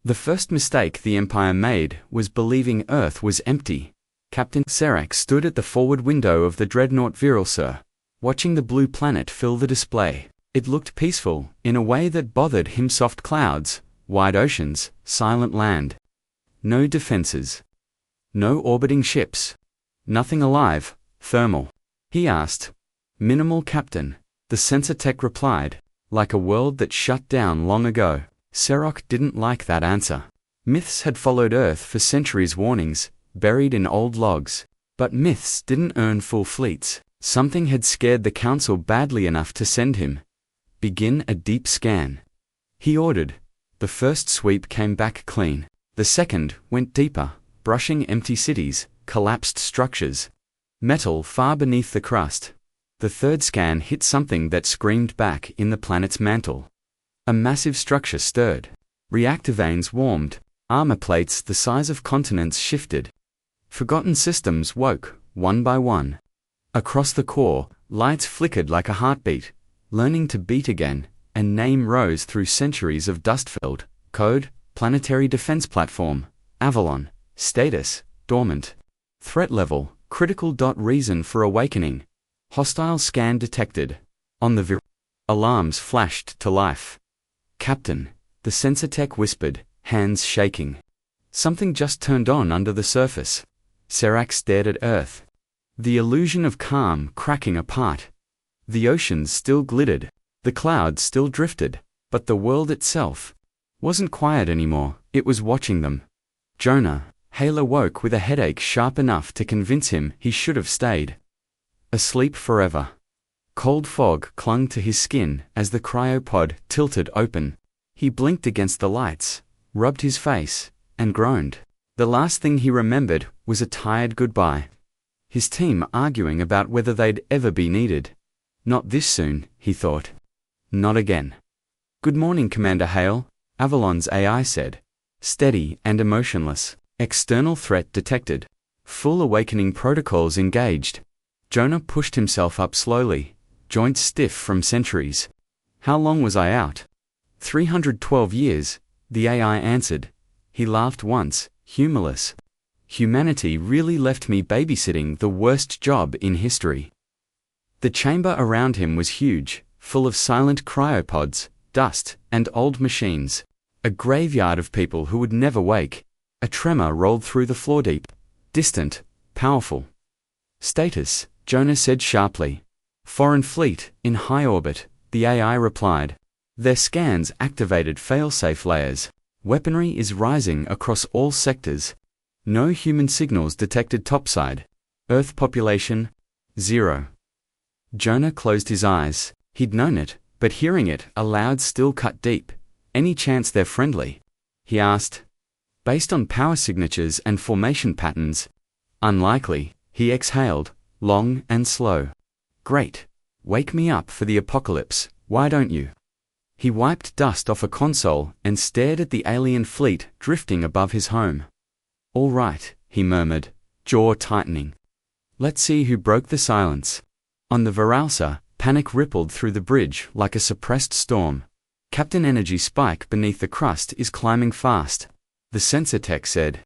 The first mistake the Empire made was believing Earth was empty. Captain Serac stood at the forward window of the dreadnought Viral Sir, watching the blue planet fill the display. It looked peaceful, in a way that bothered him. Soft clouds, wide oceans, silent land. No defenses. No orbiting ships. Nothing alive, thermal. He asked. Minimal, Captain, the sensor tech replied, like a world that shut down long ago. Serac didn't like that answer. Myths had followed Earth for centuries, warnings, buried in old logs. But myths didn't earn full fleets. Something had scared the Council badly enough to send him. Begin a deep scan. He ordered. The first sweep came back clean. The second went deeper, brushing empty cities, collapsed structures, metal far beneath the crust. The third scan hit something that screamed back in the planet's mantle. A massive structure stirred. Reactor vanes warmed. Armor plates the size of continents shifted. Forgotten systems woke, one by one. Across the core, lights flickered like a heartbeat, learning to beat again. A name rose through centuries of dust-filled code: Planetary Defense Platform, Avalon. Status: dormant. Threat level: critical. Reason for awakening: hostile scan detected. On the alarms flashed to life. Captain, the sensor tech whispered, hands shaking. Something just turned on under the surface. Serac stared at Earth. The illusion of calm cracking apart. The oceans still glittered. The clouds still drifted. But the world itself wasn't quiet anymore. It was watching them. Jonah, Hale awoke with a headache sharp enough to convince him he should have stayed asleep forever. Cold fog clung to his skin as the cryopod tilted open. He blinked against the lights, rubbed his face, and groaned. The last thing he remembered was a tired goodbye. His team arguing about whether they'd ever be needed. Not this soon, he thought. Not again. Good morning, Commander Hale, Avalon's AI said. Steady and emotionless. External threat detected. Full awakening protocols engaged. Jonah pushed himself up slowly, joints stiff from centuries. How long was I out? 312 years, the AI answered. He laughed once, humorless. Humanity really left me babysitting the worst job in history. The chamber around him was huge, full of silent cryopods, dust, and old machines. A graveyard of people who would never wake. A tremor rolled through the floor. Deep, distant, powerful. Status, Jonah said sharply. Foreign fleet, in high orbit, the AI replied. Their scans activated failsafe layers. Weaponry is rising across all sectors. No human signals detected topside. Earth population, 0. Jonah closed his eyes. He'd known it, but hearing it aloud still cut deep. Any chance they're friendly? He asked. Based on power signatures and formation patterns, unlikely. He exhaled, long and slow. Great. Wake me up for the apocalypse, why don't you? He wiped dust off a console and stared at the alien fleet drifting above his home. All right, he murmured, jaw tightening. Let's see who broke the silence. On the Varalsa, panic rippled through the bridge like a suppressed storm. Captain Energy spike beneath the crust is climbing fast. The sensor tech said.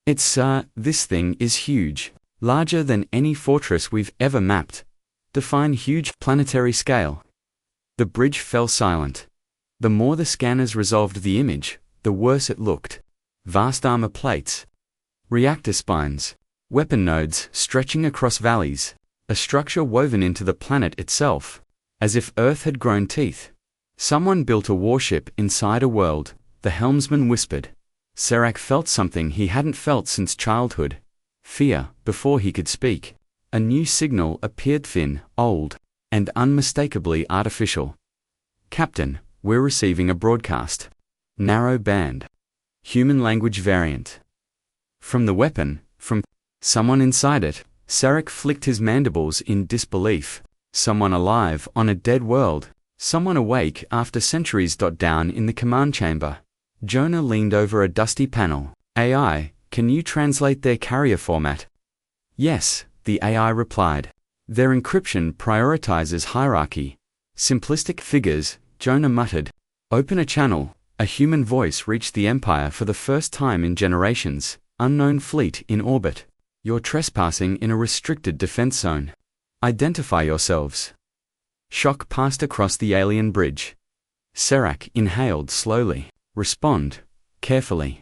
This thing is huge. Larger than any fortress we've ever mapped. Define huge planetary scale. The bridge fell silent. The more the scanners resolved the image, the worse it looked. Vast armor plates. Reactor spines. Weapon nodes stretching across valleys. A structure woven into the planet itself. As if Earth had grown teeth. Someone built a warship inside a world, the helmsman whispered. Serac felt something he hadn't felt since childhood. Fear, before he could speak. A new signal appeared, thin, old, and unmistakably artificial. Captain, we're receiving a broadcast. Narrow band. Human language variant. From the weapon, from someone inside it. Serac flicked his mandibles in disbelief. Someone alive on a dead world. Someone awake after centuries. Down in the command chamber. Jonah leaned over a dusty panel. AI, can you translate their carrier format? Yes, the AI replied. Their encryption prioritizes hierarchy. Simplistic figures, Jonah muttered. Open a channel, A human voice reached the Empire for the first time in generations. Unknown fleet in orbit. You're trespassing in a restricted defense zone. Identify yourselves. Shock passed across the alien bridge. Serac inhaled slowly. Respond, carefully.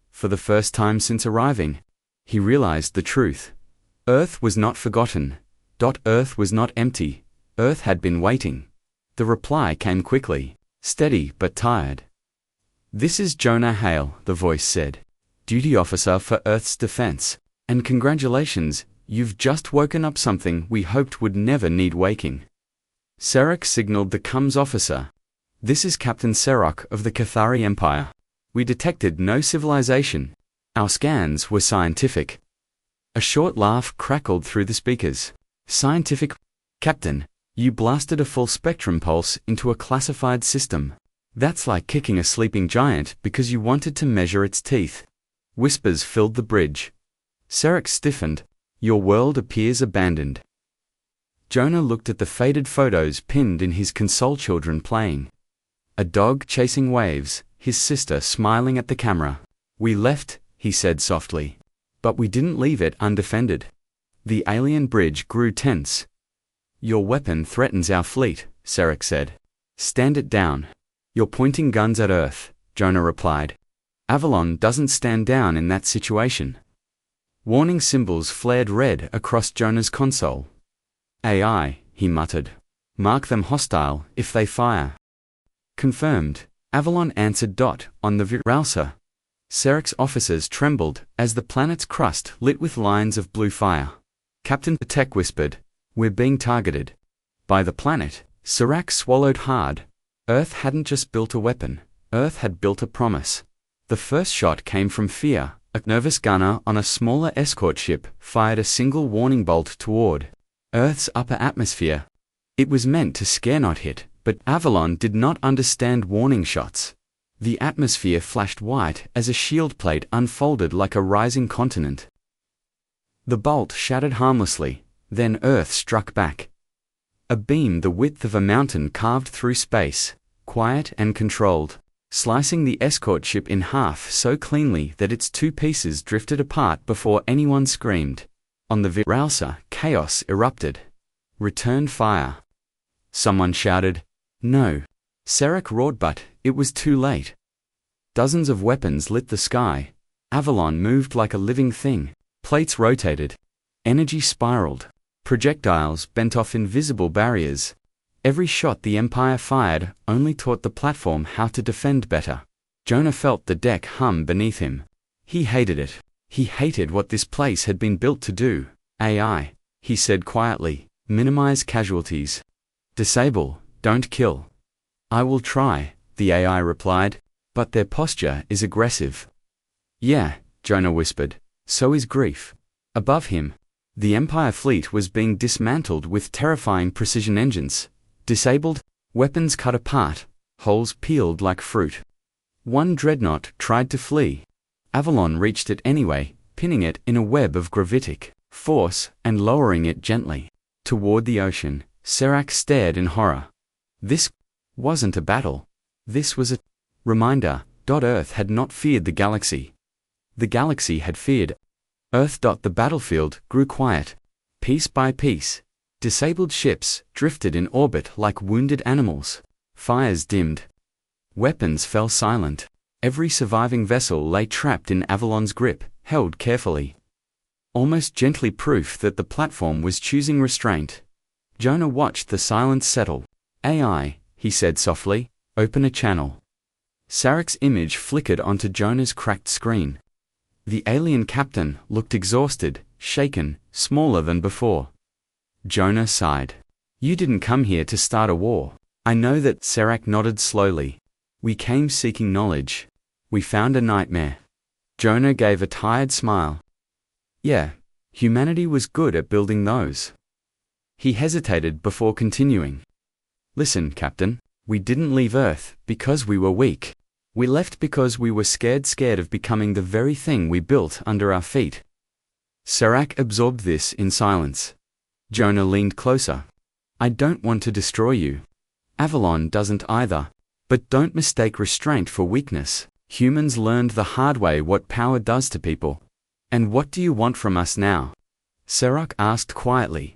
For the first time since arriving, he realized the truth. Earth was not forgotten. Earth was not empty. Earth had been waiting. The reply came quickly, steady but tired. This is Jonah Hale, the voice said. Duty officer for Earth's defense. And congratulations, you've just woken up something we hoped would never need waking. Serac signaled the comms officer. This is Captain Serac of the Cathari Empire. We detected no civilization. Our scans were scientific. A short laugh crackled through the speakers. Scientific? Captain, you blasted a full spectrum pulse into a classified system. That's like kicking a sleeping giant because you wanted to measure its teeth. Whispers filled the bridge. Serac stiffened. Your world appears abandoned. Jonah looked at the faded photos pinned in his console, children playing. A dog chasing waves, his sister smiling at the camera. We left, he said softly. But we didn't leave it undefended. The alien bridge grew tense. Your weapon threatens our fleet, Serac said. Stand it down. You're pointing guns at Earth, Jonah replied. Avalon doesn't stand down in that situation. Warning symbols flared red across Jonah's console. AI, he muttered. Mark them hostile if they fire. Confirmed, Avalon answered. On the Viralsa. Serac's officers trembled as the planet's crust lit with lines of blue fire. Captain Patek whispered, We're being targeted. By the planet. Serac swallowed hard. Earth hadn't just built a weapon, Earth had built a promise. The first shot came from fear. A nervous gunner on a smaller escort ship fired a single warning bolt toward Earth's upper atmosphere. It was meant to scare, not hit, but Avalon did not understand warning shots. The atmosphere flashed white as a shield plate unfolded like a rising continent. The bolt shattered harmlessly, then Earth struck back. A beam the width of a mountain carved through space, quiet and controlled, slicing the escort ship in half so cleanly that its two pieces drifted apart before anyone screamed. On the Viralsa, chaos erupted. Return fire. Someone shouted, No. Serac roared, but it was too late. Dozens of weapons lit the sky. Avalon moved like a living thing. Plates rotated. Energy spiraled. Projectiles bent off invisible barriers. Every shot the Empire fired only taught the platform how to defend better. Jonah felt the deck hum beneath him. He hated it. He hated what this place had been built to do. AI, he said quietly, minimize casualties. Disable, don't kill. I will try, the AI replied, but their posture is aggressive. Yeah, Jonah whispered, so is grief. Above him, the Empire fleet was being dismantled with terrifying precision engines. Disabled, weapons cut apart, holes peeled like fruit. One dreadnought tried to flee. Avalon reached it anyway, pinning it in a web of gravitic force and lowering it gently. Toward the ocean, Serac stared in horror. This wasn't a battle. This was a reminder. Earth had not feared the galaxy. The galaxy had feared Earth. The battlefield grew quiet. Piece by piece, disabled ships drifted in orbit like wounded animals. Fires dimmed. Weapons fell silent. Every surviving vessel lay trapped in Avalon's grip, held carefully. Almost gently, proof that the platform was choosing restraint. Jonah watched the silence settle. AI, he said softly, open a channel. Serac's image flickered onto Jonah's cracked screen. The alien captain looked exhausted, shaken, smaller than before. Jonah sighed. You didn't come here to start a war. I know that. Serac nodded slowly. We came seeking knowledge. We found a nightmare. Jonah gave a tired smile. Yeah, humanity was good at building those. He hesitated before continuing. Listen, Captain, we didn't leave Earth because we were weak. We left because we were scared of becoming the very thing we built under our feet. Serac absorbed this in silence. Jonah leaned closer. I don't want to destroy you. Avalon doesn't either. But don't mistake restraint for weakness. Humans learned the hard way what power does to people. And what do you want from us now? Serac asked quietly.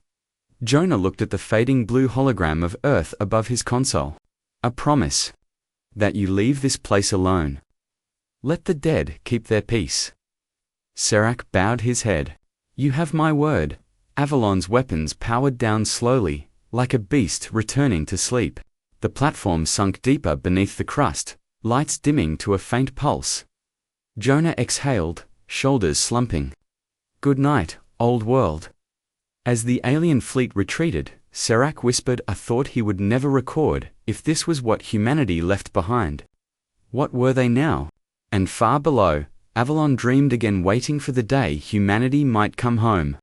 Jonah looked at the fading blue hologram of Earth above his console. A promise. That you leave this place alone. Let the dead keep their peace. Serac bowed his head. You have my word. Avalon's weapons powered down slowly, like a beast returning to sleep. The platform sunk deeper beneath the crust, lights dimming to a faint pulse. Jonah exhaled, shoulders slumping. Good night, old world. As the alien fleet retreated, Serac whispered a thought he would never record if this was what humanity left behind. What were they now? And far below, Avalon dreamed again, waiting for the day humanity might come home.